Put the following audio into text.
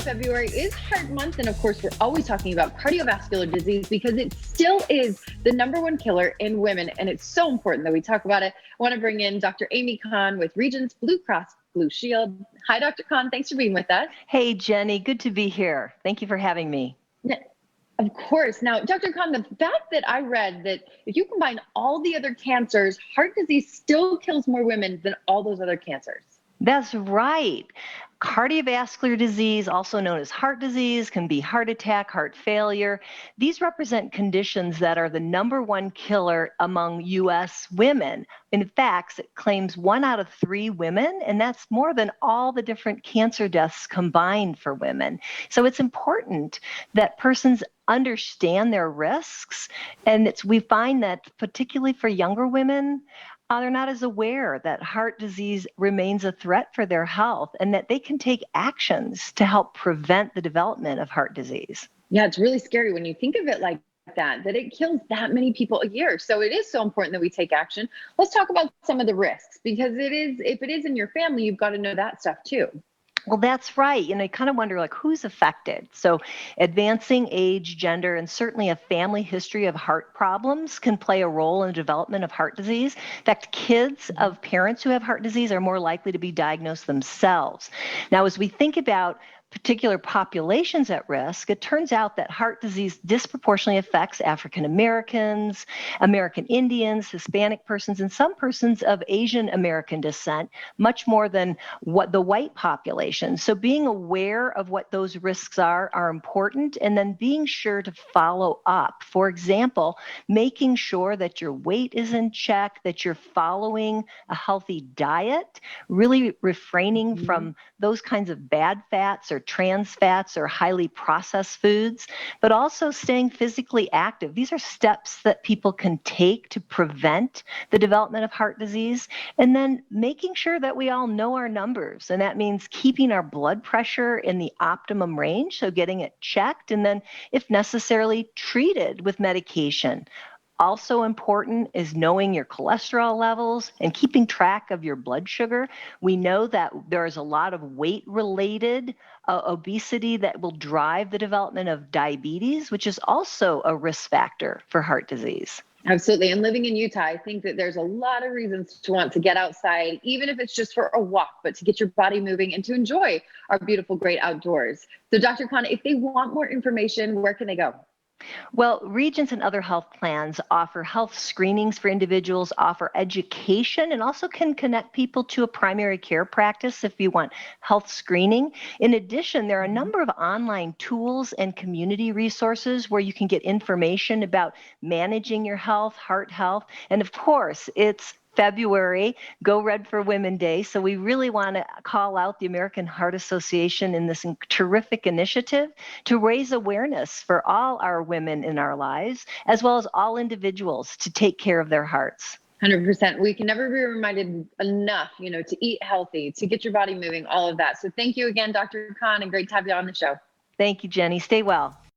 February is Heart Month, and of course, we're always talking about cardiovascular disease because it still is the #1 killer in women, and it's so important that we talk about it. I want to bring in Dr. Amy Kahn with Regence Blue Cross Blue Shield. Hi, Dr. Kahn. Thanks for being with us. Hey, Jenny. Good to be here. Thank you for having me. Of course. Now, Dr. Kahn, the fact that I read that if you combine all the other cancers, heart disease still kills more women than all those other cancers. That's right. Cardiovascular disease, also known as heart disease, can be heart attack, heart failure. These represent conditions that are the #1 killer among U.S. women. In fact, it claims 1 out of 3 women, and that's more than all the different cancer deaths combined for women. So it's important that persons understand their risks, and we find that particularly for younger women, they're not as aware that heart disease remains a threat for their health and that they can take actions to help prevent the development of heart disease. Yeah, it's really scary when you think of it like that it kills that many people a year. So it is so important that we take action. Let's talk about some of the risks, because if it is in your family, you've got to know that stuff too. Well, that's right. You kind of wonder who's affected. So advancing age, gender, and certainly a family history of heart problems can play a role in the development of heart disease. In fact, kids of parents who have heart disease are more likely to be diagnosed themselves. Now, as we think about particular populations at risk, it turns out that heart disease disproportionately affects African Americans, American Indians, Hispanic persons, and some persons of Asian American descent, much more than what the white population. So being aware of what those risks are important, and then being sure to follow up. For example, making sure that your weight is in check, that you're following a healthy diet, really refraining from those kinds of bad fats or trans fats or highly processed foods, but also staying physically active. These are steps that people can take to prevent the development of heart disease. And then making sure that we all know our numbers. And that means keeping our blood pressure in the optimum range, so getting it checked, and then, if necessarily, treated with medication. Also important is knowing your cholesterol levels and keeping track of your blood sugar. We know that there is a lot of weight-related obesity that will drive the development of diabetes, which is also a risk factor for heart disease. Absolutely. And living in Utah, I think that there's a lot of reasons to want to get outside, even if it's just for a walk, but to get your body moving and to enjoy our beautiful, great outdoors. So Dr. Kahn, if they want more information, where can they go? Well, Regence and other health plans offer health screenings for individuals, offer education, and also can connect people to a primary care practice if you want health screening. In addition, there are a number of online tools and community resources where you can get information about managing your health, heart health, and of course, it's February, Go Red for Women Day. So we really want to call out the American Heart Association in this terrific initiative to raise awareness for all our women in our lives, as well as all individuals, to take care of their hearts. 100%. We can never be reminded enough, to eat healthy, to get your body moving, all of that. So thank you again, Dr. Kahn, and great to have you on the show. Thank you, Jenny. Stay well.